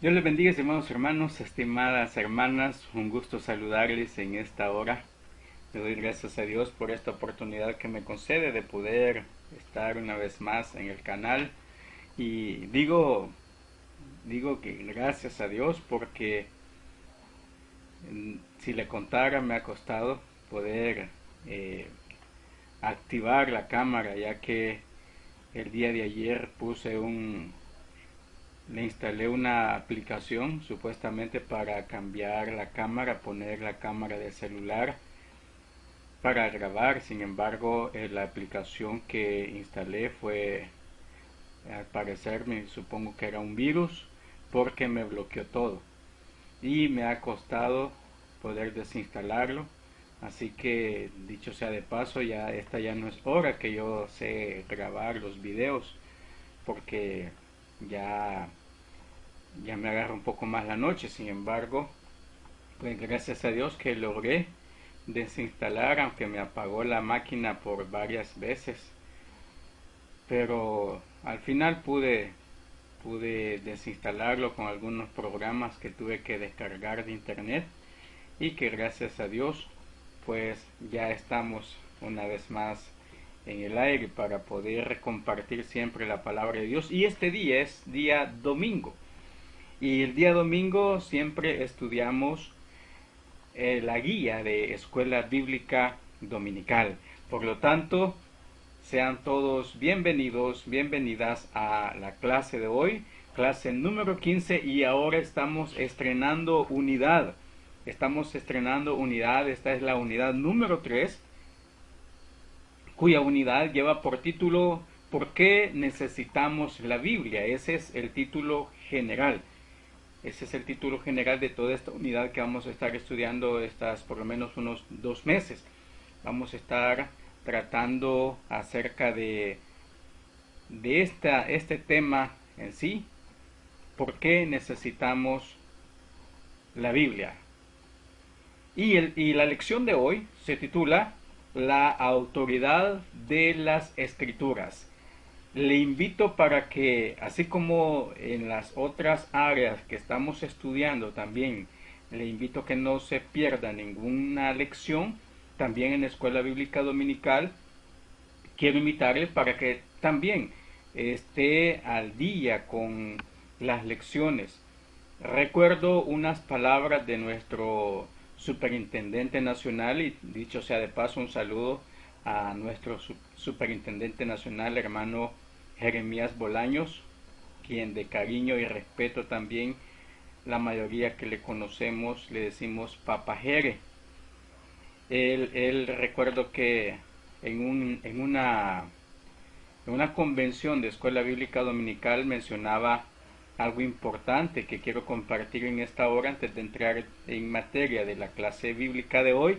Dios les bendiga, estimados hermanos, estimadas hermanas, un gusto saludarles en esta hora. Le doy gracias a Dios por esta oportunidad que me concede de poder estar una vez más en el canal. Y digo que gracias a Dios porque si le contara me ha costado poder activar la cámara, ya que el día de ayer le instalé una aplicación supuestamente para cambiar la cámara, poner la cámara del celular para grabar. Sin embargo, la aplicación que instalé fue, al parecer, me supongo que era un virus, porque me bloqueó todo y me ha costado poder desinstalarlo. Así que, dicho sea de paso, esta ya no es hora que yo sé grabar los videos, porque ya ya me agarra un poco más la noche. Sin embargo, pues gracias a Dios que logré desinstalar, aunque me apagó la máquina por varias veces, pero al final pude desinstalarlo con algunos programas que tuve que descargar de internet, y que gracias a Dios pues ya estamos una vez más en el aire para poder compartir siempre la palabra de Dios. Y este día es día domingo. Y el día domingo siempre estudiamos la guía de Escuela Bíblica Dominical. Por lo tanto, sean todos bienvenidos, bienvenidas a la clase de hoy, clase número 15, y ahora estamos estrenando unidad. Esta es la unidad número 3, cuya unidad lleva por título ¿Por qué necesitamos la Biblia? Ese es el título general. Ese es el título general de toda esta unidad que vamos a estar estudiando por lo menos unos 2 meses. Vamos a estar tratando acerca de este tema en sí. ¿Por qué necesitamos la Biblia? Y la lección de hoy se titula La autoridad de las Escrituras. Le invito para que, así como en las otras áreas que estamos estudiando también, le invito a que no se pierda ninguna lección. También en la Escuela Bíblica Dominical quiero invitarle para que también esté al día con las lecciones. Recuerdo unas palabras de nuestro superintendente nacional, y dicho sea de paso, un saludo a nuestro superintendente nacional, hermano Jeremías Bolaños, quien de cariño y respeto también la mayoría que le conocemos le decimos Papa Jere. Él recuerdo que en una convención de Escuela Bíblica Dominical mencionaba algo importante que quiero compartir en esta hora antes de entrar en materia de la clase bíblica de hoy,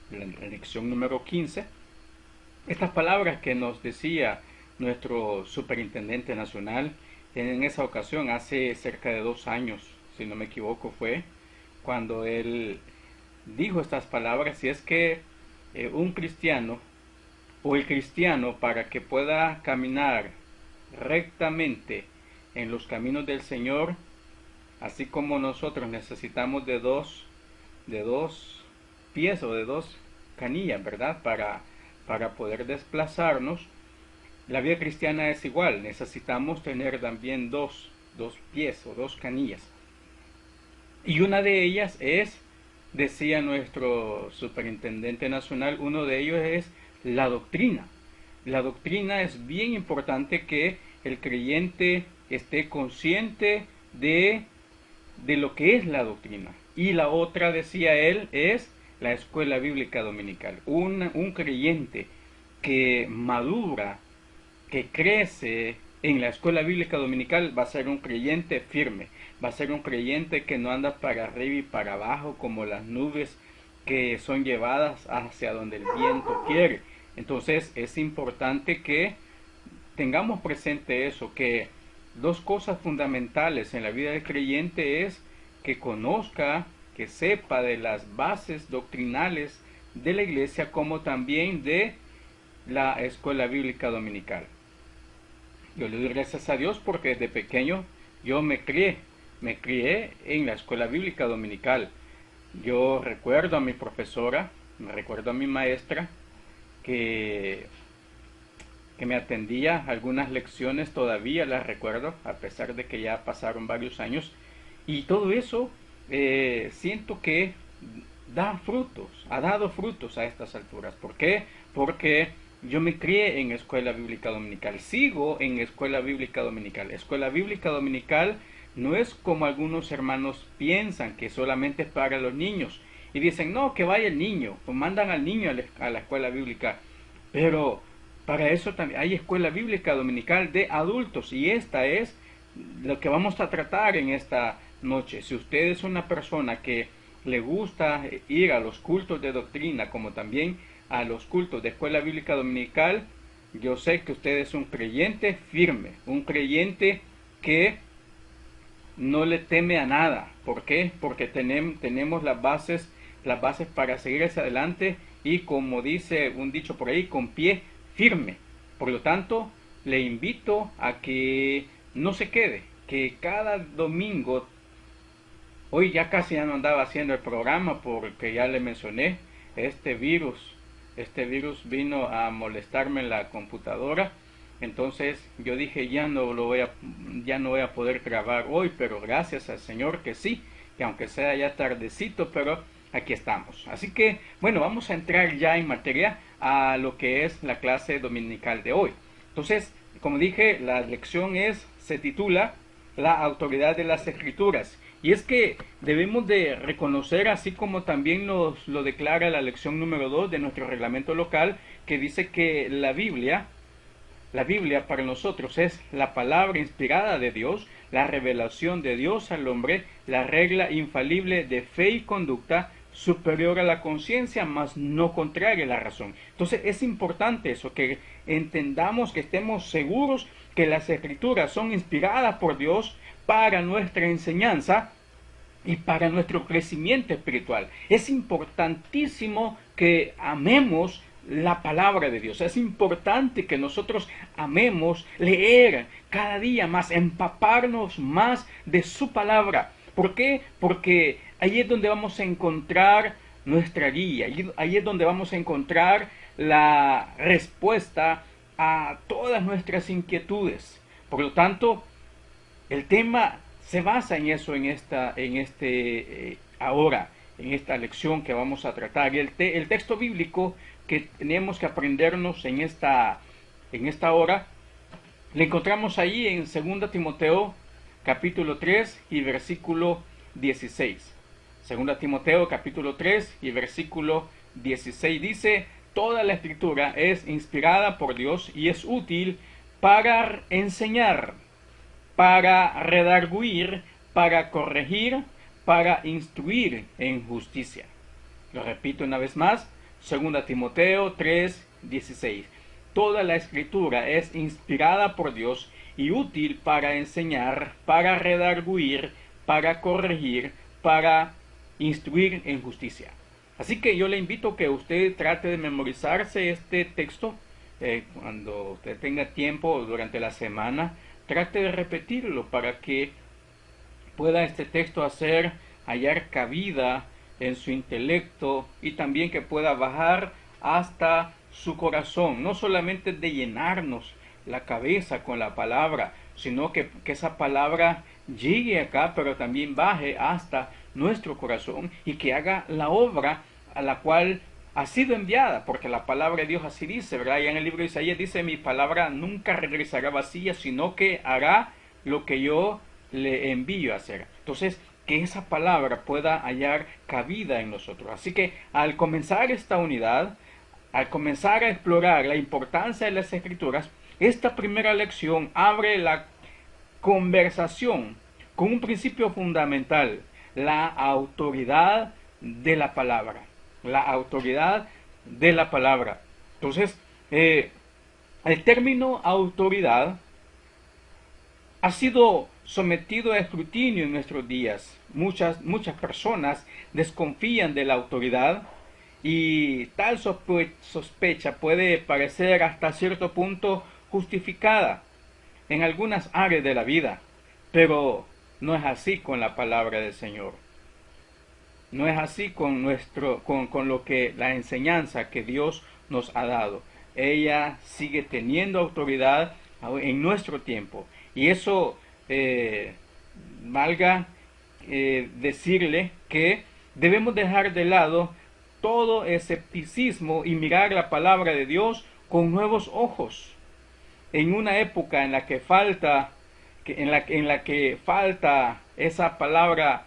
la lección número 15. Estas palabras que nos decía nuestro superintendente nacional en esa ocasión, hace cerca de 2 años, si no me equivoco, fue cuando él dijo estas palabras. Y es que un cristiano, o el cristiano, para que pueda caminar rectamente en los caminos del Señor, así como nosotros necesitamos de dos pies o de dos canillas, ¿verdad? Para poder desplazarnos, la vida cristiana es igual. Necesitamos tener también dos pies o dos canillas. Y una de ellas es, decía nuestro superintendente nacional, uno de ellos es la doctrina. La doctrina es bien importante, que el creyente esté consciente de lo que es la doctrina. Y la otra, decía él, es la escuela bíblica dominical. Un creyente que madura, que crece en la escuela bíblica dominical, va a ser un creyente firme, va a ser un creyente que no anda para arriba y para abajo como las nubes que son llevadas hacia donde el viento quiere. Entonces es importante que tengamos presente eso, que dos cosas fundamentales en la vida del creyente es que conozca, que sepa de las bases doctrinales de la iglesia, como también de la escuela bíblica dominical. Yo le doy gracias a Dios porque desde pequeño yo me crié me crié en la escuela bíblica dominical. Yo recuerdo a mi profesora, me recuerdo a mi maestra que, que me atendía algunas lecciones, todavía las recuerdo, a pesar de que ya pasaron varios años. Y todo eso siento que da frutos, ha dado frutos a estas alturas. ¿Por qué? Porque yo me crié en escuela bíblica dominical, sigo en escuela bíblica dominical. Escuela bíblica dominical no es como algunos hermanos piensan que solamente es para los niños y dicen no, que vaya el niño, o mandan al niño a la escuela bíblica, pero para eso también hay escuela bíblica dominical de adultos y esta es lo que vamos a tratar en esta noche. Si usted es una persona que le gusta ir a los cultos de doctrina como también a los cultos de escuela bíblica dominical, yo sé que usted es un creyente firme, un creyente que no le teme a nada. ¿Por qué? Porque tenemos las bases para seguir hacia adelante y, como dice un dicho por ahí, con pie firme. Por lo tanto, le invito a que no se quede, que cada domingo, hoy ya casi ya no andaba haciendo el programa porque ya le mencioné, este virus vino a molestarme en la computadora. Entonces yo dije ya no voy a poder grabar hoy, pero gracias al Señor que sí, que aunque sea ya tardecito, pero aquí estamos. Así que bueno, vamos a entrar ya en materia a lo que es la clase dominical de hoy. Entonces, como dije, la lección se titula La autoridad de las Escrituras. Y es que debemos de reconocer, así como también nos lo declara la lección número 2 de nuestro reglamento local, que dice que la Biblia para nosotros es la palabra inspirada de Dios, la revelación de Dios al hombre, la regla infalible de fe y conducta, superior a la conciencia, mas no contraria a la razón. Entonces es importante eso, que entendamos, que estemos seguros que las escrituras son inspiradas por Dios para nuestra enseñanza y para nuestro crecimiento espiritual. Es importantísimo que amemos la palabra de Dios. Es importante que nosotros amemos leer cada día más, empaparnos más de su palabra. ¿Por qué? Porque ahí es donde vamos a encontrar nuestra guía, ahí es donde vamos a encontrar la respuesta a todas nuestras inquietudes. Por lo tanto, el tema se basa en eso, en esta lección que vamos a tratar. Y el texto bíblico que tenemos que aprendernos en esta hora, le encontramos ahí en 2 Timoteo capítulo 3 y versículo 16. 2 Timoteo capítulo 3 y versículo 16 dice: toda la escritura es inspirada por Dios y es útil para enseñar, para redarguir, para corregir, para instruir en justicia. Lo repito una vez más, 2 Timoteo 3, 16. Toda la escritura es inspirada por Dios y útil para enseñar, para redarguir, para corregir, para instruir en justicia. Así que yo le invito a que usted trate de memorizarse este texto cuando usted tenga tiempo durante la semana. Trate de repetirlo para que pueda este texto hallar cabida en su intelecto y también que pueda bajar hasta su corazón. No solamente de llenarnos la cabeza con la palabra, sino que esa palabra llegue acá, pero también baje hasta nuestro corazón y que haga la obra a la cual ha sido enviada, porque la palabra de Dios así dice, ¿verdad? Y en el libro de Isaías dice: mi palabra nunca regresará vacía, sino que hará lo que yo le envío a hacer. Entonces, que esa palabra pueda hallar cabida en nosotros. Así que al comenzar esta unidad, al comenzar a explorar la importancia de las escrituras, esta primera lección abre la conversación con un principio fundamental: la autoridad de la palabra. La autoridad de la palabra. Entonces, el término autoridad ha sido sometido a escrutinio en nuestros días. Muchas personas desconfían de la autoridad y tal sospecha puede parecer hasta cierto punto justificada en algunas áreas de la vida. Pero No es así con la palabra del Señor. No es así con lo que la enseñanza que Dios nos ha dado. Ella sigue teniendo autoridad en nuestro tiempo. Y eso valga decirle que debemos dejar de lado todo escepticismo y mirar la palabra de Dios con nuevos ojos. En una época en la que falta, en la que falta esa palabra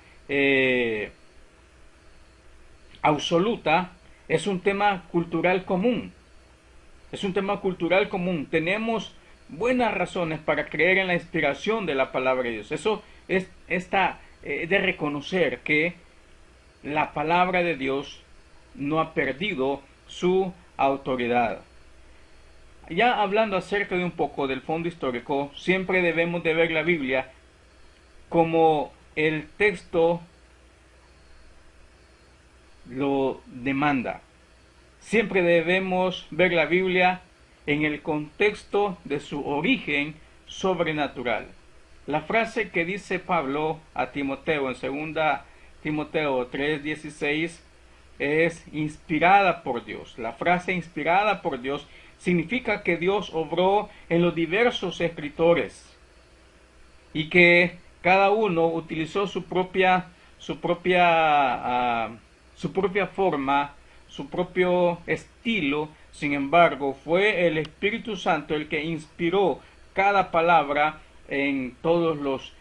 absoluta, es un tema cultural común. Es un tema cultural común. Tenemos buenas razones para creer en la inspiración de la palabra de Dios. Eso es de reconocer que la palabra de Dios no ha perdido su autoridad. Ya hablando acerca de un poco del fondo histórico, siempre debemos de ver la Biblia como el texto lo demanda. Siempre debemos ver la Biblia en el contexto de su origen sobrenatural. La frase que dice Pablo a Timoteo en 2 Timoteo 3:16 es inspirada por Dios. La frase inspirada por Dios significa que Dios obró en los diversos escritores y que cada uno utilizó su propia forma, su propio estilo. Sin embargo, fue el Espíritu Santo el que inspiró cada palabra en todos los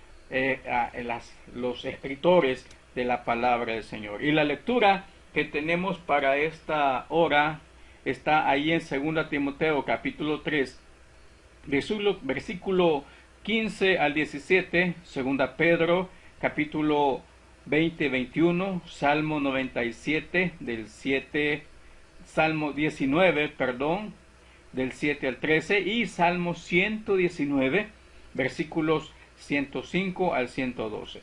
escritores de la palabra del Señor. Y la lectura que tenemos para esta hora está ahí en 2 Timoteo capítulo 3, versículo 15 al 17, 2 Pedro capítulo 20-21, Salmo 97 del 7, Salmo 19, perdón, del 7 al 13 y Salmo 119, versículos 105 al 112.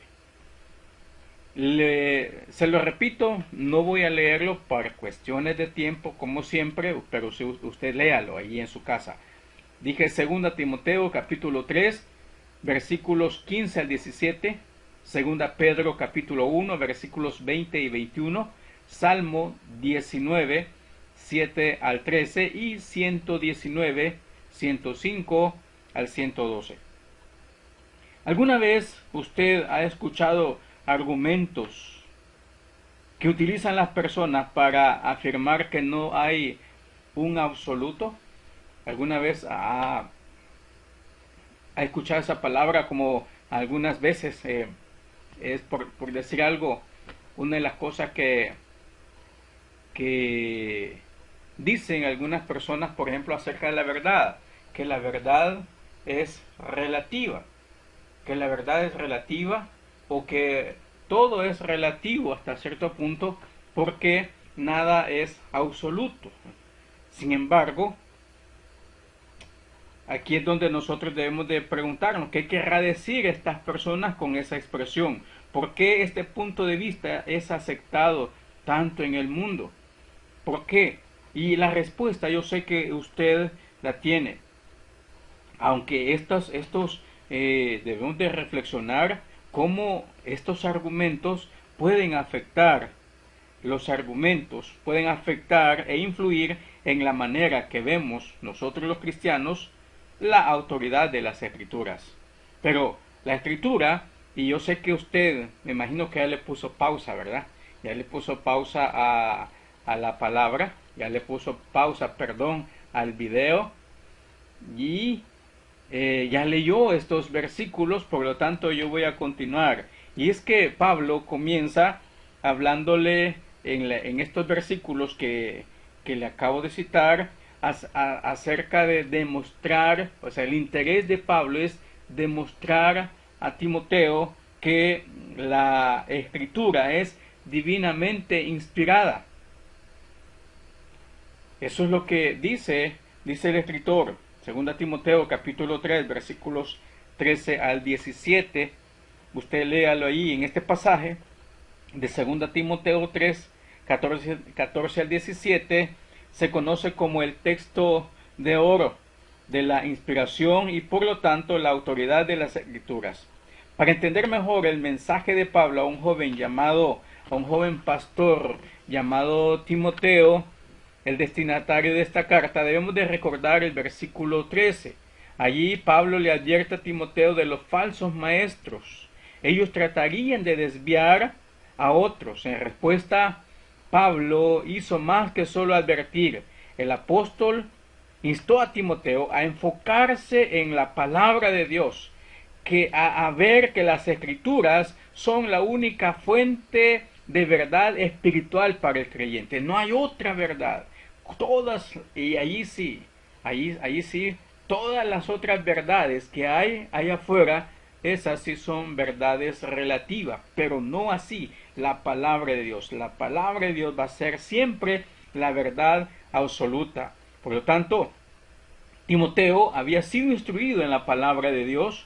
Se lo repito, no voy a leerlo por cuestiones de tiempo, como siempre, pero si usted léalo ahí en su casa. Dije 2 Timoteo capítulo 3, versículos 15 al 17, 2 Pedro capítulo 1, versículos 20 y 21, Salmo 19, 7 al 13 y 119, 105 al 112. ¿Alguna vez usted ha escuchado argumentos que utilizan las personas para afirmar que no hay un absoluto? ¿Alguna vez ha escuchado esa palabra? Como algunas veces es por decir algo, una de las cosas que dicen algunas personas, por ejemplo, acerca de la verdad, que la verdad es relativa, o que todo es relativo hasta cierto punto porque nada es absoluto. Sin embargo, aquí es donde nosotros debemos de preguntarnos qué querrá decir estas personas con esa expresión. ¿Por qué este punto de vista es aceptado tanto en el mundo? ¿Por qué? Y la respuesta yo sé que usted la tiene. Aunque debemos de reflexionar cómo estos argumentos pueden afectar e influir en la manera que vemos nosotros los cristianos la autoridad de las escrituras. Pero la escritura, y yo sé que usted, me imagino que ya le puso pausa, ¿verdad? Ya le puso pausa a la palabra, ya le puso pausa, perdón, al video, y ya leyó estos versículos, por lo tanto yo voy a continuar. Y es que Pablo comienza hablándole en estos versículos que le acabo de citar, acerca de demostrar, o sea, el interés de Pablo es demostrar a Timoteo que la escritura es divinamente inspirada. Eso es lo que dice el escritor, 2 Timoteo capítulo 3, versículos 13 al 17. Usted léalo ahí en este pasaje de 2 Timoteo 3, 14 al 17. Se conoce como el texto de oro de la inspiración y por lo tanto la autoridad de las escrituras. Para entender mejor el mensaje de Pablo a un joven pastor llamado Timoteo, el destinatario de esta carta, debemos de recordar el versículo 13. Allí Pablo le advierte a Timoteo de los falsos maestros. Ellos tratarían de desviar a otros. En respuesta, Pablo hizo más que solo advertir. El apóstol instó a Timoteo a enfocarse en la palabra de Dios, que a ver que las escrituras son la única fuente de verdad espiritual para el creyente. No hay otra verdad. Todas, y allí sí, allí sí, todas las otras verdades que hay allá afuera, esas sí son verdades relativas, pero no así la palabra de Dios. La palabra de Dios va a ser siempre la verdad absoluta. Por lo tanto, Timoteo había sido instruido en la palabra de Dios.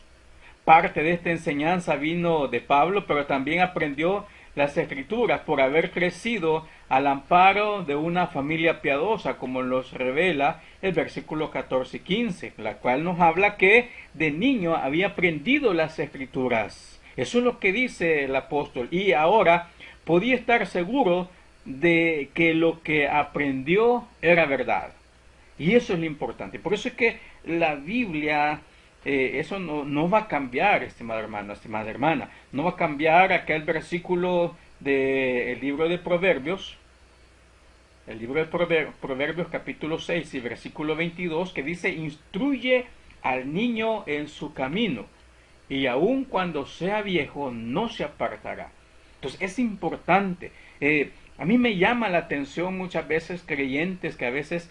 Parte de esta enseñanza vino de Pablo, pero también aprendió las escrituras por haber crecido al amparo de una familia piadosa, como los revela el versículo 14 y 15, la cual nos habla que de niño había aprendido las escrituras. Eso es lo que dice el apóstol, y ahora podía estar seguro de que lo que aprendió era verdad. Y eso es lo importante. Por eso es que la Biblia, eso no va a cambiar, estimado hermano, estimada hermana. No va a cambiar aquel versículo del libro de Proverbios, el libro de Proverbios capítulo 6 y versículo 22, que dice: instruye al niño en su camino, y aun cuando sea viejo no se apartará. Entonces es importante. A mí me llama la atención muchas veces creyentes que a veces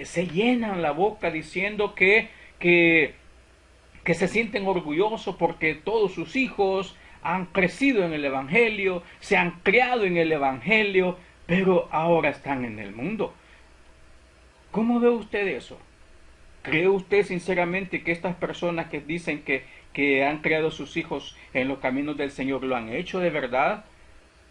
se llenan la boca diciendo que se sienten orgullosos porque todos sus hijos han crecido en el Evangelio, se han criado en el Evangelio, pero ahora están en el mundo. ¿Cómo ve usted eso? ¿Cree usted sinceramente que estas personas que dicen que han creado sus hijos en los caminos del Señor lo han hecho de verdad?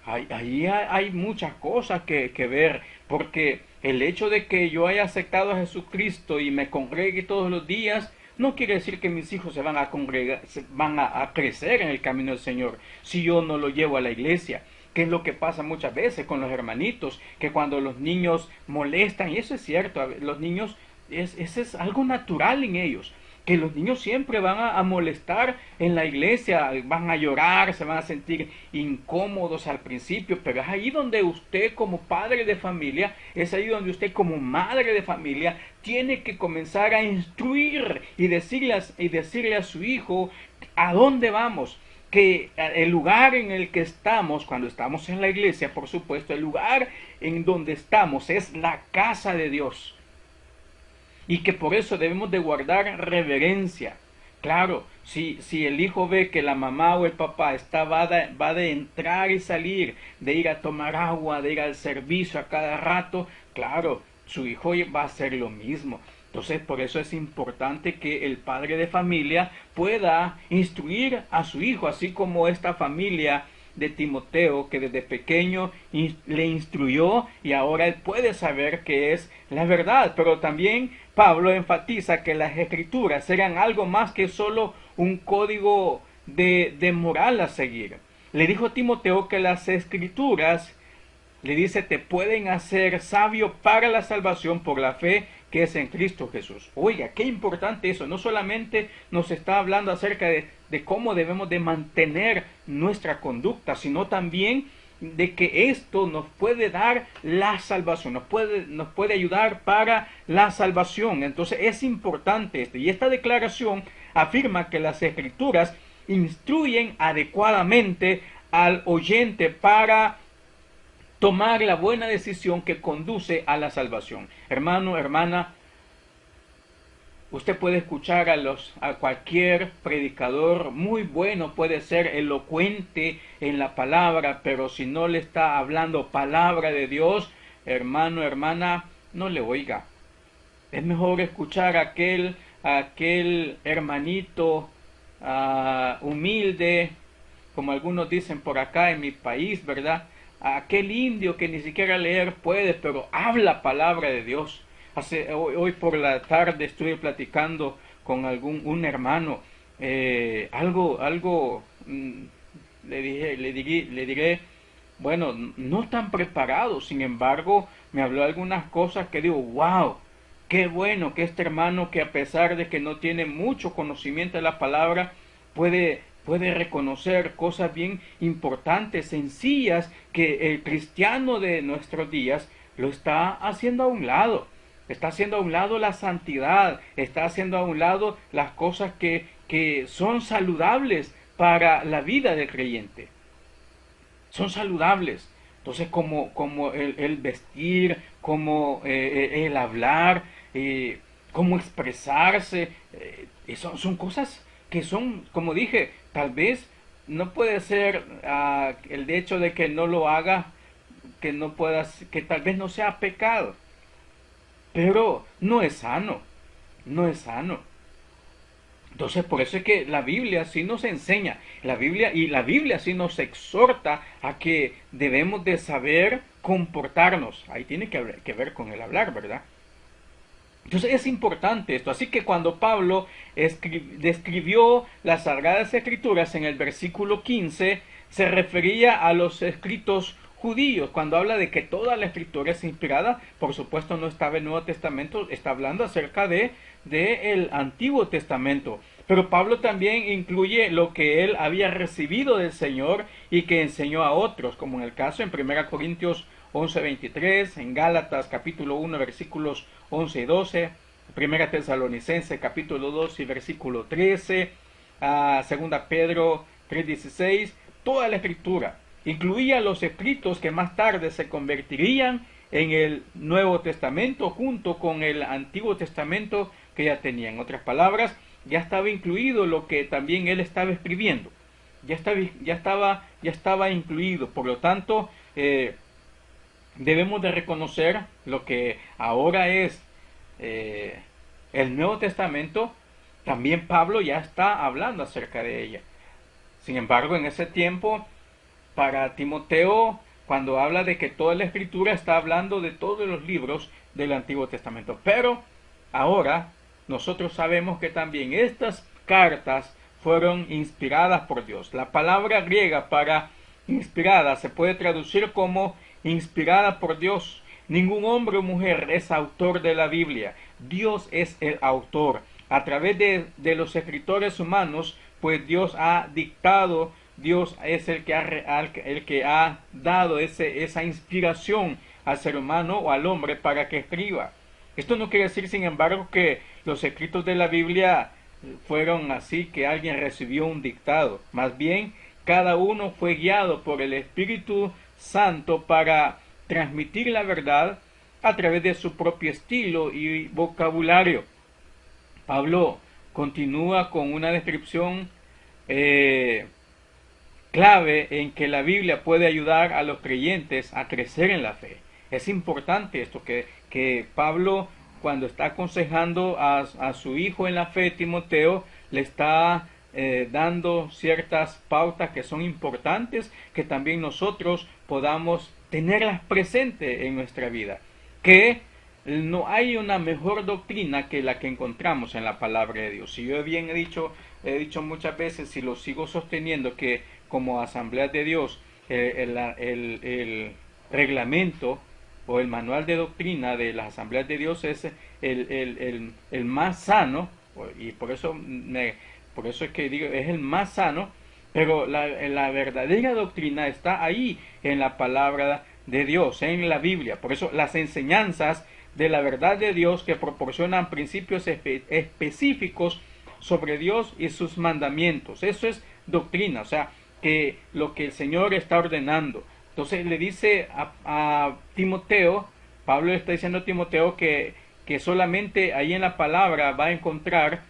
Ahí hay muchas cosas que ver, porque el hecho de que yo haya aceptado a Jesucristo y me congregue todos los días, no quiere decir que mis hijos se van a congregar, van a crecer en el camino del Señor, si yo no lo llevo a la iglesia. Que es lo que pasa muchas veces con los hermanitos, que cuando los niños molestan, y eso es cierto, los niños, eso es algo natural en ellos, que los niños siempre van a molestar en la iglesia, van a llorar, se van a sentir incómodos al principio, pero es ahí donde usted como padre de familia, es ahí donde usted como madre de familia tiene que comenzar a instruir y decirle a su hijo a dónde vamos, que el lugar en el que estamos, cuando estamos en la iglesia, por supuesto, el lugar en donde estamos es la casa de Dios. Y que por eso debemos de guardar reverencia. Claro, si el hijo ve que la mamá o el papá va de entrar y salir, de ir a tomar agua, de ir al servicio a cada rato, claro, su hijo va a hacer lo mismo. Entonces, por eso es importante que el padre de familia pueda instruir a su hijo, así como esta familia de Timoteo, que desde pequeño le instruyó y ahora él puede saber que es la verdad. Pero también Pablo enfatiza que las escrituras eran algo más que solo un código de moral a seguir. Le dijo a Timoteo que las escrituras, le dice, te pueden hacer sabio para la salvación por la fe que es en Cristo Jesús. Oiga, qué importante eso. No solamente nos está hablando acerca de cómo debemos de mantener nuestra conducta, sino también de que esto nos puede dar la salvación, nos puede ayudar para la salvación. Entonces es importante esto. Y esta declaración afirma que las escrituras instruyen adecuadamente al oyente para tomar la buena decisión que conduce a la salvación. Hermano, hermana, usted puede escuchar a cualquier predicador muy bueno, puede ser elocuente en la palabra, pero si no le está hablando palabra de Dios, hermano, hermana, no le oiga. Es mejor escuchar a aquel hermanito humilde, como algunos dicen por acá en mi país, ¿verdad? A aquel indio que ni siquiera leer puede, pero habla palabra de Dios. Hoy por la tarde estuve platicando con un hermano, algo le diré, bueno, no están preparados, sin embargo, me habló algunas cosas que digo, wow, qué bueno que este hermano, que a pesar de que no tiene mucho conocimiento de la palabra, puede reconocer cosas bien importantes, sencillas, que el cristiano de nuestros días lo está haciendo a un lado. Está haciendo a un lado la santidad, está haciendo a un lado las cosas que son saludables para la vida del creyente. Son saludables. Entonces, como el vestir, como el hablar, cómo expresarse, son cosas que son, como dije, tal vez no puede ser el hecho de que no lo haga, que no puedas, que tal vez no sea pecado, pero no es sano, no es sano. Entonces, por eso es que la Biblia sí nos enseña, la Biblia sí nos exhorta a que debemos de saber comportarnos. Ahí tiene que ver con el hablar, ¿verdad? Entonces es importante esto. Así que cuando Pablo describió las Sagradas Escrituras en el versículo 15, se refería a los escritos judíos. Cuando habla de que toda la Escritura es inspirada, por supuesto no estaba el Nuevo Testamento, está hablando acerca de el Antiguo Testamento. Pero Pablo también incluye lo que él había recibido del Señor y que enseñó a otros, como en el caso en 1 Corintios 11:23, en Gálatas capítulo 1 versículos 11 y 12, 1 Tesalonicenses capítulo 2 y versículo 13, 2 Pedro 3:16, toda la Escritura incluía los escritos que más tarde se convertirían en el Nuevo Testamento junto con el Antiguo Testamento que ya tenía. En otras palabras, ya estaba incluido lo que también él estaba escribiendo. Ya estaba incluido. Por lo tanto, debemos de reconocer lo que ahora es el Nuevo Testamento. También Pablo ya está hablando acerca de ella. Sin embargo, en ese tiempo, para Timoteo, cuando habla de que toda la Escritura, está hablando de todos los libros del Antiguo Testamento. Pero ahora nosotros sabemos que también estas cartas fueron inspiradas por Dios. La palabra griega para inspirada se puede traducir como inspirada por Dios. Ningún hombre o mujer es autor de la Biblia. Dios es el autor. A través de los escritores humanos, pues Dios ha dictado, Dios es el que ha dado esa inspiración al ser humano o al hombre para que escriba. Esto no quiere decir, sin embargo, que los escritos de la Biblia fueron así, que alguien recibió un dictado. Más bien, cada uno fue guiado por el Espíritu Santo para transmitir la verdad a través de su propio estilo y vocabulario. Pablo continúa con una descripción clave en que la Biblia puede ayudar a los creyentes a crecer en la fe. Es importante esto, que Pablo, cuando está aconsejando a su hijo en la fe, Timoteo, le está dando ciertas pautas que son importantes, que también nosotros podamos tenerlas presentes en nuestra vida. Que no hay una mejor doctrina que la que encontramos en la palabra de Dios. Si yo bien he dicho muchas veces y lo sigo sosteniendo, que como Asambleas de Dios, el reglamento o el manual de doctrina de las Asambleas de Dios es el más sano, y por eso es que digo, es el más sano, pero la verdadera doctrina está ahí en la palabra de Dios, en la Biblia. Por eso las enseñanzas de la verdad de Dios, que proporcionan principios específicos sobre Dios y sus mandamientos. Eso es doctrina, o sea, que lo que el Señor está ordenando. Entonces le dice a Timoteo, Pablo le está diciendo a Timoteo que solamente ahí en la palabra va a encontrar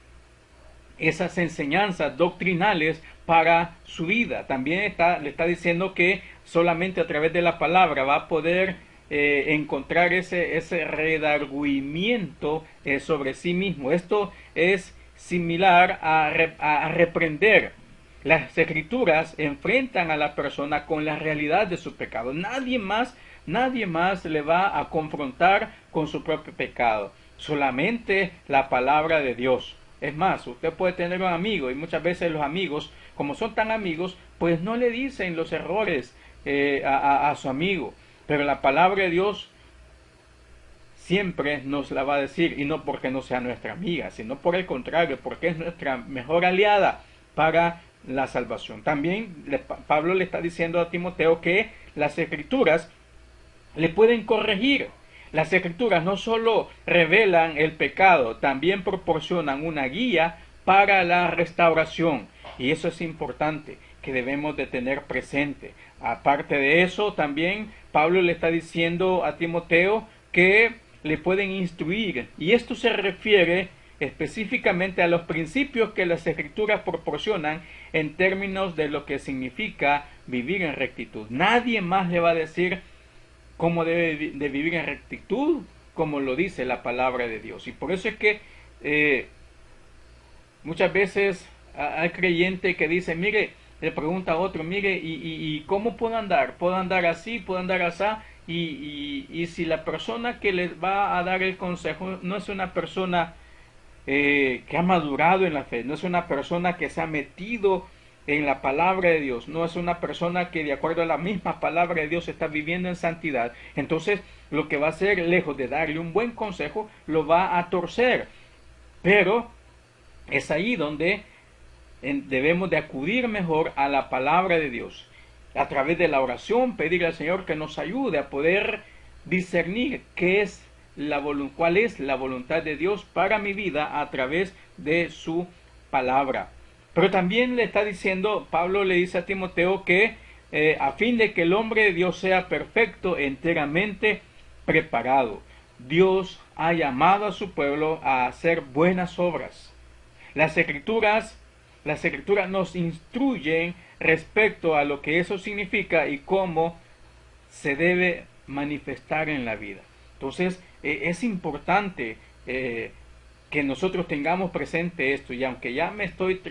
esas enseñanzas doctrinales para su vida. También le está diciendo que solamente a través de la palabra va a poder encontrar ese redargüimiento sobre sí mismo. Esto es similar a reprender. Las escrituras enfrentan a la persona con la realidad de su pecado. Nadie más le va a confrontar con su propio pecado. Solamente la palabra de Dios. Es más, usted puede tener un amigo, y muchas veces los amigos, como son tan amigos, pues no le dicen los errores a su amigo. Pero la palabra de Dios siempre nos la va a decir, y no porque no sea nuestra amiga, sino por el contrario, porque es nuestra mejor aliada para la salvación. También Pablo le está diciendo a Timoteo que las escrituras le pueden corregir. Las escrituras no solo revelan el pecado, también proporcionan una guía para la restauración. Y eso es importante, que debemos de tener presente. Aparte de eso, también Pablo le está diciendo a Timoteo que le pueden instruir. Y esto se refiere específicamente a los principios que las escrituras proporcionan en términos de lo que significa vivir en rectitud. Nadie más le va a decir cómo debe de vivir en rectitud, como lo dice la palabra de Dios. Y por eso es que muchas veces hay creyente que dice, mire, le pregunta a otro, mire, ¿y cómo puedo andar? ¿Puedo andar así? ¿Puedo andar así? Y si la persona que les va a dar el consejo no es una persona que ha madurado en la fe, no es una persona que se ha metido en la palabra de Dios, no es una persona que de acuerdo a la misma palabra de Dios está viviendo en santidad, entonces lo que va a hacer, lejos de darle un buen consejo, lo va a torcer. Pero es ahí donde debemos de acudir mejor a la palabra de Dios, a través de la oración, pedirle al Señor que nos ayude a poder discernir cuál es la voluntad de Dios para mi vida a través de su palabra. Pero también le está diciendo, Pablo le dice a Timoteo que a fin de que el hombre de Dios sea perfecto, enteramente preparado. Dios ha llamado a su pueblo a hacer buenas obras. Las escrituras nos instruyen respecto a lo que eso significa y cómo se debe manifestar en la vida. Entonces es importante que nosotros tengamos presente esto, y aunque ya me estoy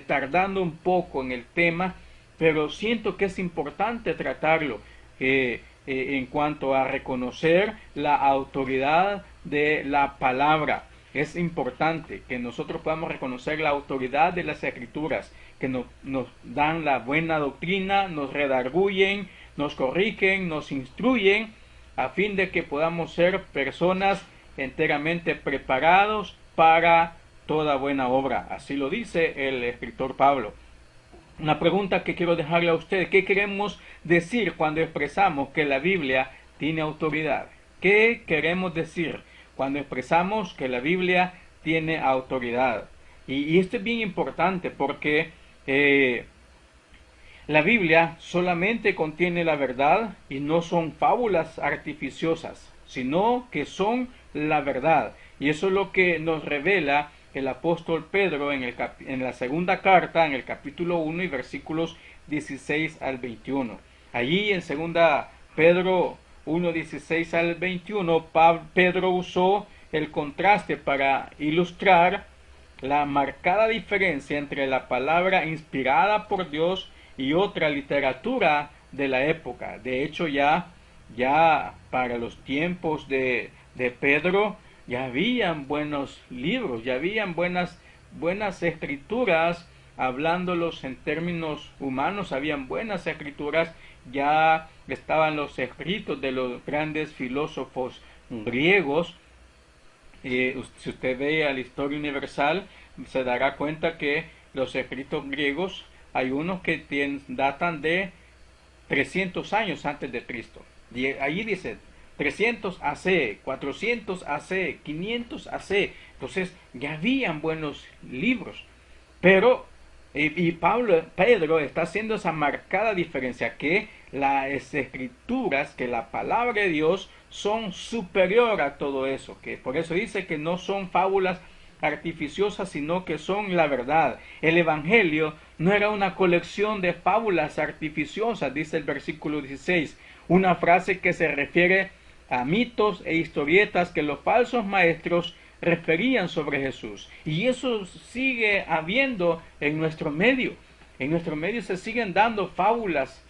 tardando un poco en el tema, pero siento que es importante tratarlo en cuanto a reconocer la autoridad de la palabra. Es importante que nosotros podamos reconocer la autoridad de las escrituras, que nos dan la buena doctrina, nos redarguyen, nos corrigen, nos instruyen, a fin de que podamos ser personas enteramente preparados para toda buena obra. Así lo dice el escritor Pablo. Una pregunta que quiero dejarle a usted: ¿qué queremos decir cuando expresamos que la Biblia tiene autoridad? ¿Qué queremos decir cuando expresamos que la Biblia tiene autoridad? Y esto es bien importante porque la Biblia solamente contiene la verdad y no son fábulas artificiosas, sino que son la verdad. Y eso es lo que nos revela el apóstol Pedro en la segunda carta, en el capítulo 1 y versículos 16 al 21. Allí en segunda Pedro 1, 16 al 21, Pedro usó el contraste para ilustrar la marcada diferencia entre la palabra inspirada por Dios y otra literatura de la época. De hecho, ya para los tiempos de Pedro, ya habían buenos libros, ya habían buenas escrituras, hablándolos en términos humanos, habían buenas escrituras, ya estaban los escritos de los grandes filósofos griegos. Si usted ve a la historia universal, se dará cuenta que los escritos griegos, hay unos que datan de 300 años antes de Cristo. Y allí dice 300 AC, 400 AC, 500 AC. Entonces ya habían buenos libros. Pero, Pedro está haciendo esa marcada diferencia, que las escrituras, que la palabra de Dios son superior a todo eso. Que por eso dice que no son fábulas artificiosas, sino que son la verdad. El Evangelio no era una colección de fábulas artificiosas, dice el versículo 16. Una frase que se refiere a mitos e historietas que los falsos maestros referían sobre Jesús. Y eso sigue habiendo en nuestro medio. En nuestro medio se siguen dando fábulas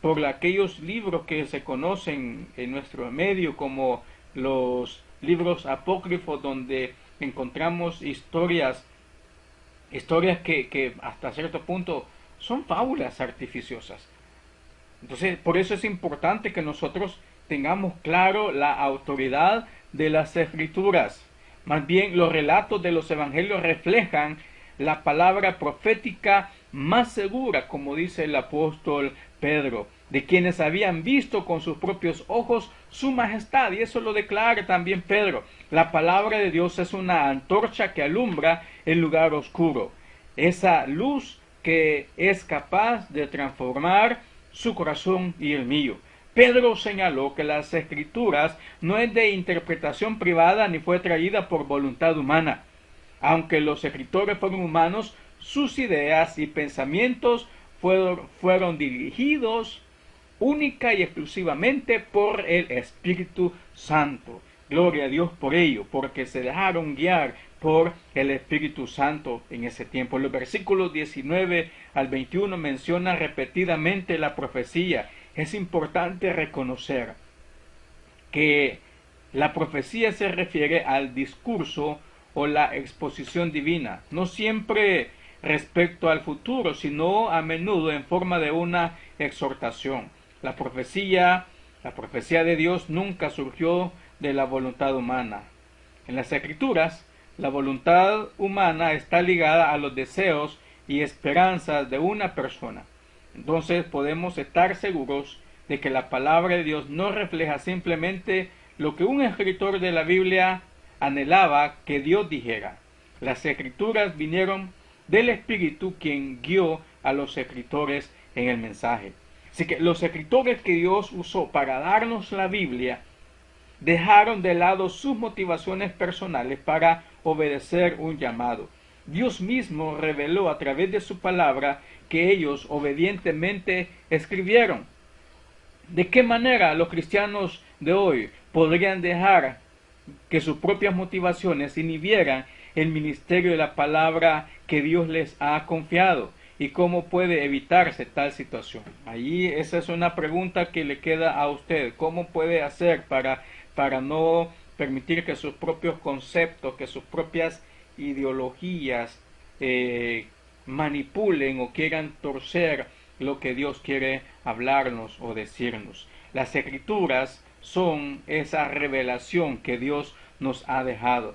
por aquellos libros que se conocen en nuestro medio, como los libros apócrifos, donde encontramos historias historias que hasta cierto punto son fábulas artificiosas. Entonces, por eso es importante que nosotros tengamos claro la autoridad de las escrituras. Más bien, los relatos de los evangelios reflejan la palabra profética más segura, como dice el apóstol Pedro, de quienes habían visto con sus propios ojos su majestad, y eso lo declara también Pedro. La palabra de Dios es una antorcha que alumbra el lugar oscuro, esa luz que es capaz de transformar su corazón y el mío. Pedro señaló que las escrituras no es de interpretación privada ni fue traída por voluntad humana. Aunque los escritores fueron humanos, sus ideas y pensamientos fueron dirigidos única y exclusivamente por el Espíritu Santo. Gloria a Dios por ello, porque se dejaron guiar por el Espíritu Santo en ese tiempo. Los versículos 19 al 21 mencionan repetidamente la profecía. Es importante reconocer que la profecía se refiere al discurso o la exposición divina, no siempre respecto al futuro, sino a menudo en forma de una exhortación. La profecía de Dios nunca surgió de la voluntad humana. En las Escrituras, la voluntad humana está ligada a los deseos y esperanzas de una persona. Entonces podemos estar seguros de que la palabra de Dios no refleja simplemente lo que un escritor de la Biblia anhelaba que Dios dijera. Las Escrituras vinieron del Espíritu, quien guió a los escritores en el mensaje. Así que los escritores que Dios usó para darnos la Biblia dejaron de lado sus motivaciones personales para obedecer un llamado. Dios mismo reveló a través de su palabra que ellos obedientemente escribieron. ¿De qué manera los cristianos de hoy podrían dejar que sus propias motivaciones inhibieran el ministerio de la palabra que Dios les ha confiado? ¿Y cómo puede evitarse tal situación? Allí esa es una pregunta que le queda a usted. ¿Cómo puede hacer para no permitir que sus propios conceptos, que sus propias ideologías manipulen o quieran torcer lo que Dios quiere hablarnos o decirnos? Las Escrituras son esa revelación que Dios nos ha dejado.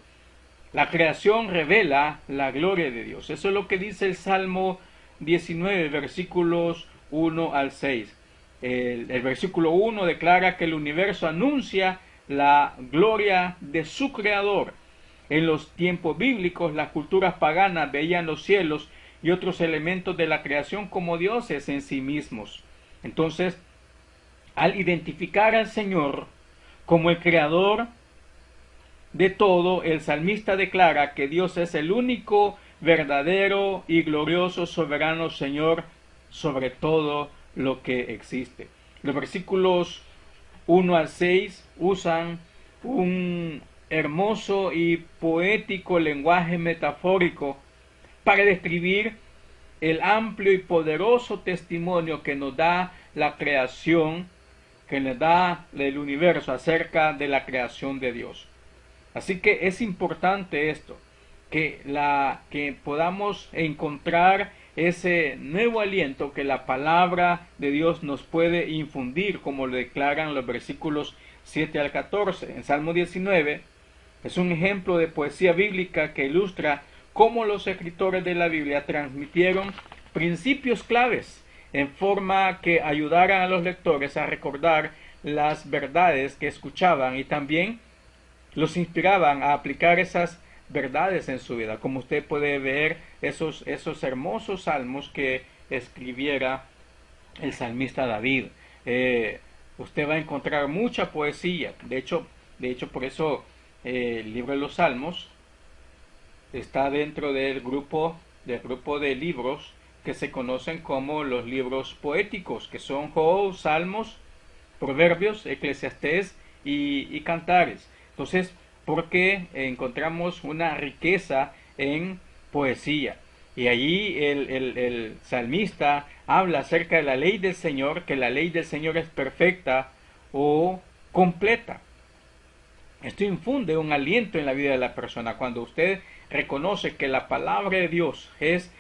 La creación revela la gloria de Dios. Eso es lo que dice el Salmo 19, versículos 1 al 6. El versículo 1 declara que el universo anuncia la gloria de su creador. En los tiempos bíblicos, las culturas paganas veían los cielos y otros elementos de la creación como dioses en sí mismos. Entonces, al identificar al Señor como el creador de todo, el salmista declara que Dios es el único, verdadero y glorioso soberano Señor sobre todo lo que existe. Los versículos 1 al 6 usan un hermoso y poético lenguaje metafórico para describir el amplio y poderoso testimonio que nos da la creación, que nos da el universo acerca de la creación de Dios. Así que es importante esto, que podamos encontrar ese nuevo aliento que la palabra de Dios nos puede infundir, como lo declaran los versículos 7 al 14. En Salmo 19 es un ejemplo de poesía bíblica que ilustra cómo los escritores de la Biblia transmitieron principios claves en forma que ayudaran a los lectores a recordar las verdades que escuchaban y también los inspiraban a aplicar esas verdades en su vida, como usted puede ver esos hermosos salmos que escribiera el salmista David. Usted va a encontrar mucha poesía. De hecho por eso el libro de los Salmos está dentro del grupo de libros que se conocen como los libros poéticos, que son Job, Salmos, Proverbios, Eclesiastés y Cantares. Entonces, porque encontramos una riqueza en poesía. Y allí el salmista habla acerca de la ley del Señor, que la ley del Señor es perfecta o completa. Esto infunde un aliento en la vida de la persona. Cuando usted reconoce que la palabra de Dios es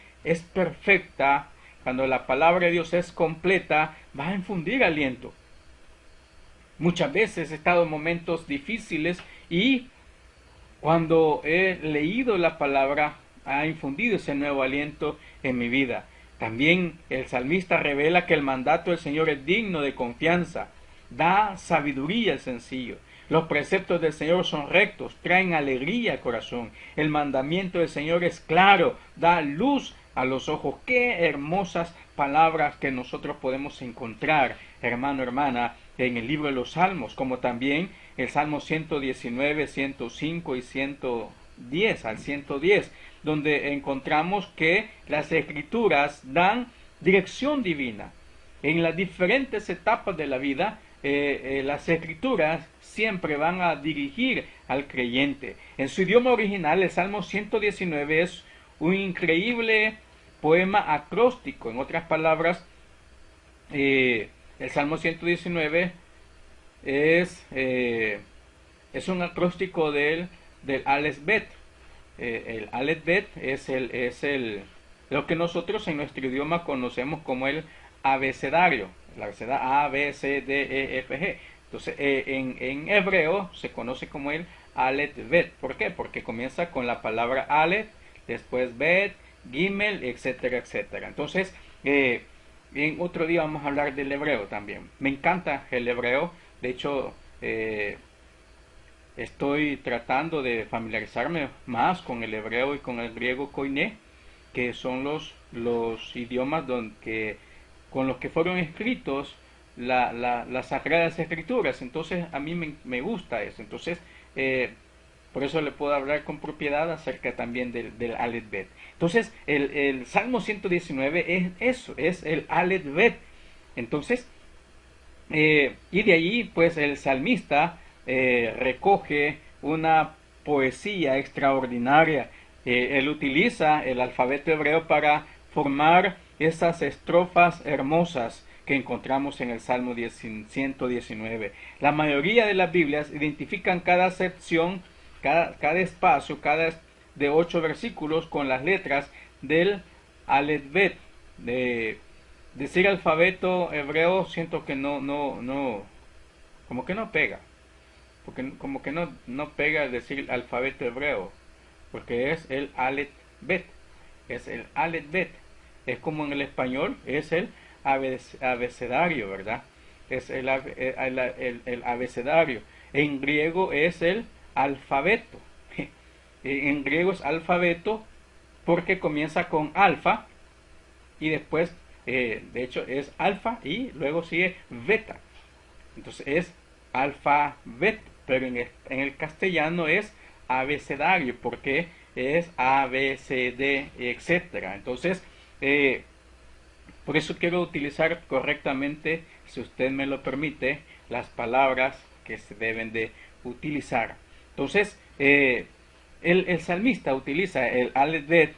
perfecta, cuando la palabra de Dios es completa, va a infundir aliento. Muchas veces he estado en momentos difíciles y cuando he leído la palabra ha infundido ese nuevo aliento en mi vida. También el salmista revela que el mandato del Señor es digno de confianza, da sabiduría al sencillo. Los preceptos del Señor son rectos, traen alegría al corazón. El mandamiento del Señor es claro, da luz a los ojos. Qué hermosas palabras que nosotros podemos encontrar, hermano, hermana, en el libro de los Salmos, como también el Salmo 119, 105 y 110 al 110, donde encontramos que las escrituras dan dirección divina. En las diferentes etapas de la vida, las escrituras siempre van a dirigir al creyente. En su idioma original, el Salmo 119 es un increíble poema acróstico. En otras palabras, el Salmo 119 es un acróstico del Aleph Bet. El Aleph Bet lo que nosotros en nuestro idioma conocemos como el abecedario, el abecedario A, B, C, D, E, F, G. Entonces, en hebreo se conoce como el Aleph Bet. ¿Por qué? Porque comienza con la palabra Aleph, después Bet, Gimel, etcétera, etcétera. Entonces, en otro día vamos a hablar del hebreo también. Me encanta el hebreo. De hecho, estoy tratando de familiarizarme más con el hebreo y con el griego koiné, que son los idiomas con los que fueron escritos las Sagradas Escrituras. Entonces, a mí me gusta eso. Entonces, por eso le puedo hablar con propiedad acerca también del Aleph Bet. Entonces, el Salmo 119 es eso, es el Aleph Bet. Entonces, y de allí, pues, el salmista recoge una poesía extraordinaria. Él utiliza el alfabeto hebreo para formar esas estrofas hermosas que encontramos en el Salmo 119. La mayoría de las Biblias identifican cada sección, cada espacio, cada de 8 versículos con las letras del Aleph Bet. Decir alfabeto hebreo siento que como que no pega, porque como que no pega decir alfabeto hebreo, porque es el Aleph Bet, es el Aleph Bet, es como en el español, es el abecedario, ¿verdad? Es el abecedario. En griego es el alfabeto. En griego es alfabeto porque comienza con alfa y después, de hecho, es alfa y luego sigue beta. Entonces es alfabeto, pero en el castellano es abecedario porque es A, B, C, D, etcétera. Entonces, por eso quiero utilizar correctamente, si usted me lo permite, las palabras que se deben de utilizar. Entonces, el salmista utiliza el Aleph Bet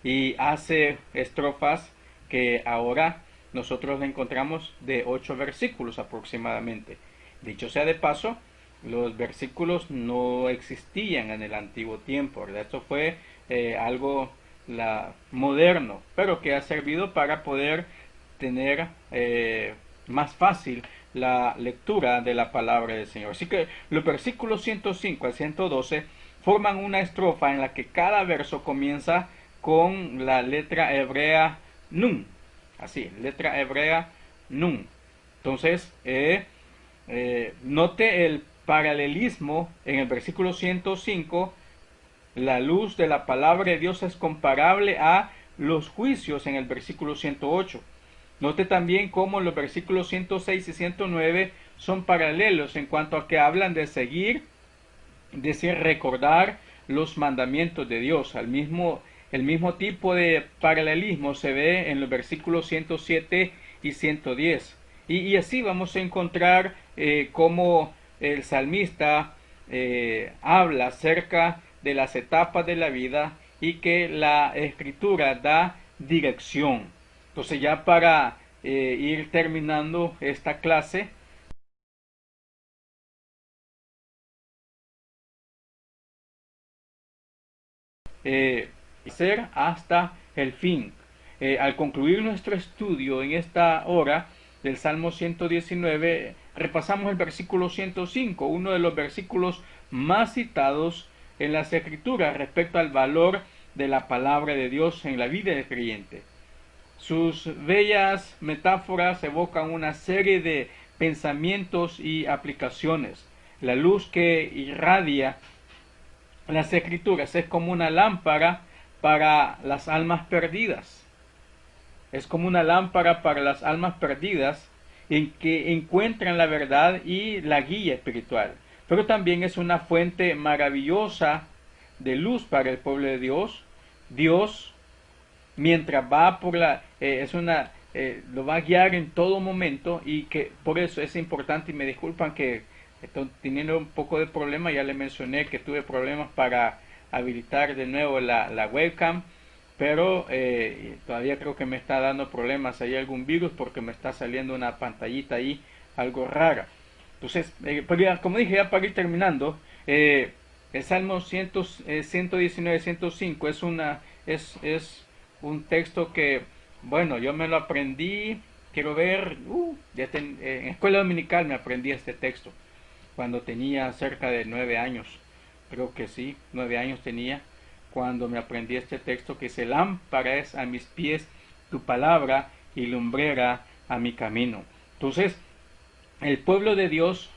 y hace estrofas que ahora nosotros encontramos de 8 versículos aproximadamente. Dicho sea de paso, los versículos no existían en el antiguo tiempo, ¿verdad? Esto fue algo moderno, pero que ha servido para poder tener más fácil la lectura de la palabra del Señor. Así que los versículos 105 al 112 forman una estrofa en la que cada verso comienza con la letra hebrea Nun. Así, letra hebrea Nun. Entonces, note el paralelismo en el versículo 105. La luz de la palabra de Dios es comparable a los juicios en el versículo 108. Note también cómo los versículos 106 y 109 son paralelos en cuanto a que hablan de seguir, decir, recordar los mandamientos de Dios. El mismo tipo de paralelismo se ve en los versículos 107 y 110. Y así vamos a encontrar cómo el salmista habla acerca de las etapas de la vida y que la escritura da dirección. Entonces ya para ir terminando esta clase, ser hasta el fin. Al concluir nuestro estudio en esta hora del Salmo 119, repasamos el versículo 105, uno de los versículos más citados en las Escrituras respecto al valor de la palabra de Dios en la vida del creyente. Sus bellas metáforas evocan una serie de pensamientos y aplicaciones. La luz que irradia las Escrituras es como una lámpara para las almas perdidas. Es como una lámpara para las almas perdidas en que encuentran la verdad y la guía espiritual. Pero también es una fuente maravillosa de luz para el pueblo de Dios. Dios, mientras va por lo va a guiar en todo momento, y que por eso es importante, y me disculpan que estoy teniendo un poco de problema, ya le mencioné que tuve problemas para habilitar de nuevo la webcam, pero todavía creo que me está dando problemas, hay algún virus porque me está saliendo una pantallita ahí algo rara. Entonces, como dije, ya para ir terminando, el Salmo 119-105 es un texto que, bueno, yo me lo aprendí, quiero ver, en escuela dominical me aprendí este texto, cuando tenía cerca de 9 años, creo que sí, 9 años tenía, cuando me aprendí este texto que dice: lámpara es a mis pies tu palabra y lumbrera a mi camino. Entonces, el pueblo de Dios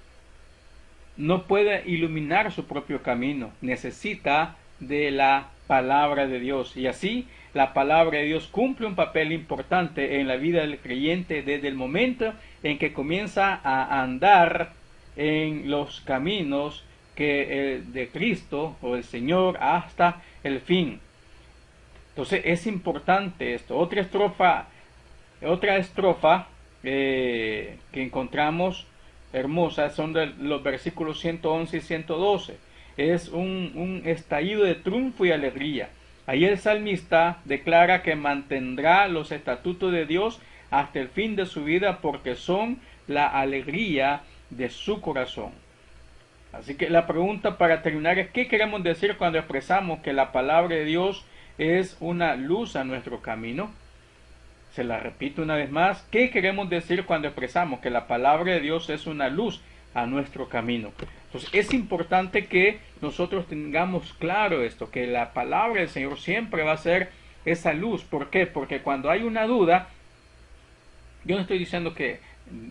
no puede iluminar su propio camino, necesita de la palabra de Dios, y así la palabra de Dios cumple un papel importante en la vida del creyente desde el momento en que comienza a andar en los caminos de Cristo o del Señor hasta el fin. Entonces es importante esto. Otra estrofa que encontramos hermosa son de los versículos 111 y 112. Es un estallido de triunfo y alegría. Ahí el salmista declara que mantendrá los estatutos de Dios hasta el fin de su vida, porque son la alegría de su corazón. Así que la pregunta para terminar es: ¿qué queremos decir cuando expresamos que la palabra de Dios es una luz a nuestro camino? Se la repito una vez más: ¿qué queremos decir cuando expresamos que la palabra de Dios es una luz a nuestro camino? Entonces es importante que nosotros tengamos claro esto, que la palabra del Señor siempre va a ser esa luz. ¿Por qué? Porque cuando hay una duda, yo no estoy diciendo que,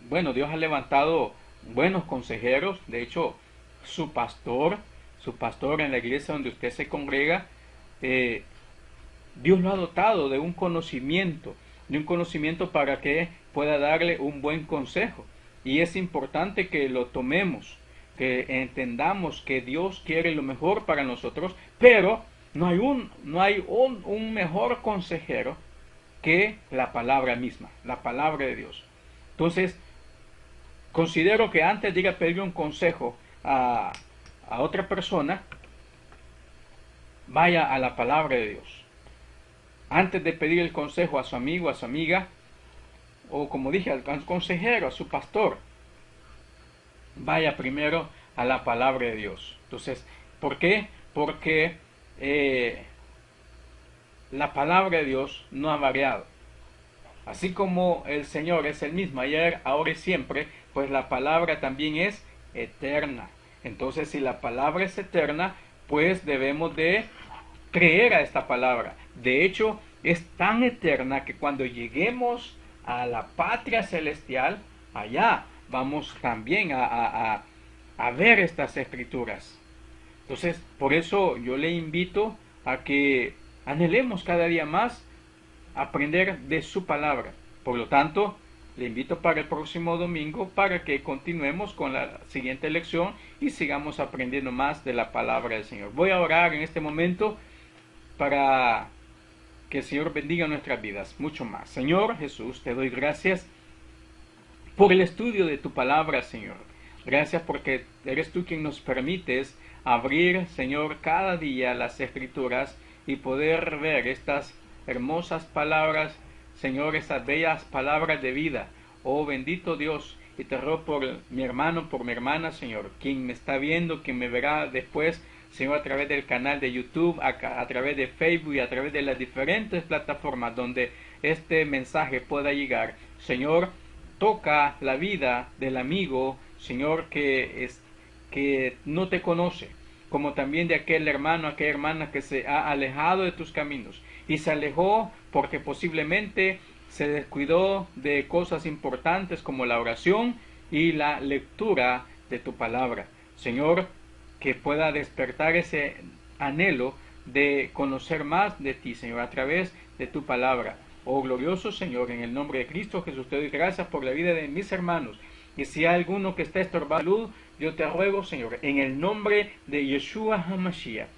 bueno, Dios ha levantado buenos consejeros. De hecho, su pastor en la iglesia donde usted se congrega, Dios lo ha dotado de un conocimiento para que pueda darle un buen consejo. Y es importante que lo tomemos, que entendamos que Dios quiere lo mejor para nosotros, pero no hay un mejor consejero que la palabra misma, la palabra de Dios. Entonces, considero que antes de ir a pedir un consejo a otra persona, vaya a la palabra de Dios. Antes de pedir el consejo a su amigo, a su amiga, o como dije, al consejero, a su pastor, vaya primero a la palabra de Dios. Entonces, ¿por qué? Porque la palabra de Dios no ha variado. Así como el Señor es el mismo ayer, ahora y siempre, pues la palabra también es eterna. Entonces, si la palabra es eterna, pues debemos de creer a esta palabra. De hecho, es tan eterna que cuando lleguemos a la patria celestial, allá vamos también a ver estas escrituras. Entonces, por eso yo le invito a que anhelemos cada día más aprender de su palabra. Por lo tanto, le invito para el próximo domingo para que continuemos con la siguiente lección y sigamos aprendiendo más de la palabra del Señor. Voy a orar en este momento para que el Señor bendiga nuestras vidas mucho más. Señor Jesús, te doy gracias por el estudio de tu palabra, Señor. Gracias porque eres tú quien nos permites abrir, Señor, cada día las escrituras y poder ver estas hermosas palabras, Señor, esas bellas palabras de vida. Oh bendito Dios, y te ruego por mi hermano, por mi hermana, Señor, quien me está viendo, quien me verá después, Señor, a través del canal de YouTube, a través de Facebook y a través de las diferentes plataformas donde este mensaje pueda llegar. Señor, toca la vida del amigo, Señor, que no te conoce, como también de aquel hermano, aquella hermana que se ha alejado de tus caminos y se alejó porque posiblemente se descuidó de cosas importantes como la oración y la lectura de tu palabra. Señor, que pueda despertar ese anhelo de conocer más de ti, Señor, a través de tu palabra. Oh glorioso Señor, en el nombre de Cristo Jesús te doy gracias por la vida de mis hermanos. Y si hay alguno que está estorbado salud, yo te ruego, Señor, en el nombre de Yeshua HaMashiach,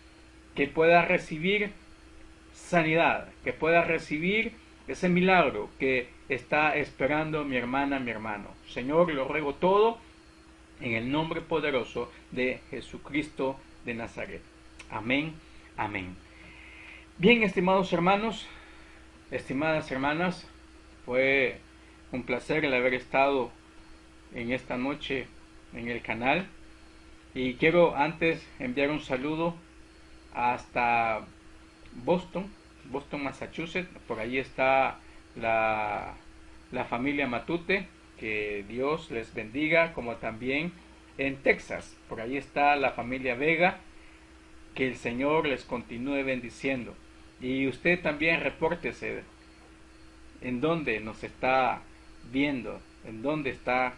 que pueda recibir sanidad, que pueda recibir ese milagro que está esperando mi hermana, mi hermano. Señor, lo ruego todo en el nombre poderoso de Jesucristo de Nazaret. Amén, amén. Bien, estimados hermanos, estimadas hermanas, fue un placer el haber estado en esta noche en el canal. Y quiero antes enviar un saludo hasta Boston, Massachusetts. Por allí está la familia Matute, que Dios les bendiga, como también en Texas, por allí está la familia Vega, que el Señor les continúe bendiciendo. Y usted también repórtese en dónde nos está viendo, en dónde está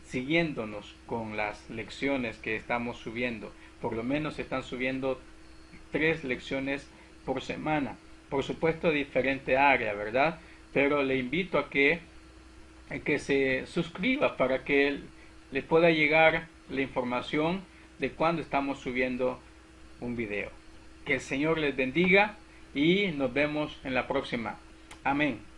siguiéndonos con las lecciones que estamos subiendo. Por lo menos se están subiendo 3 lecciones por semana, por supuesto diferente área, ¿verdad? Pero le invito a que se suscriba para que le pueda llegar la información de cuando estamos subiendo un video. Que el Señor les bendiga y nos vemos en la próxima. Amén.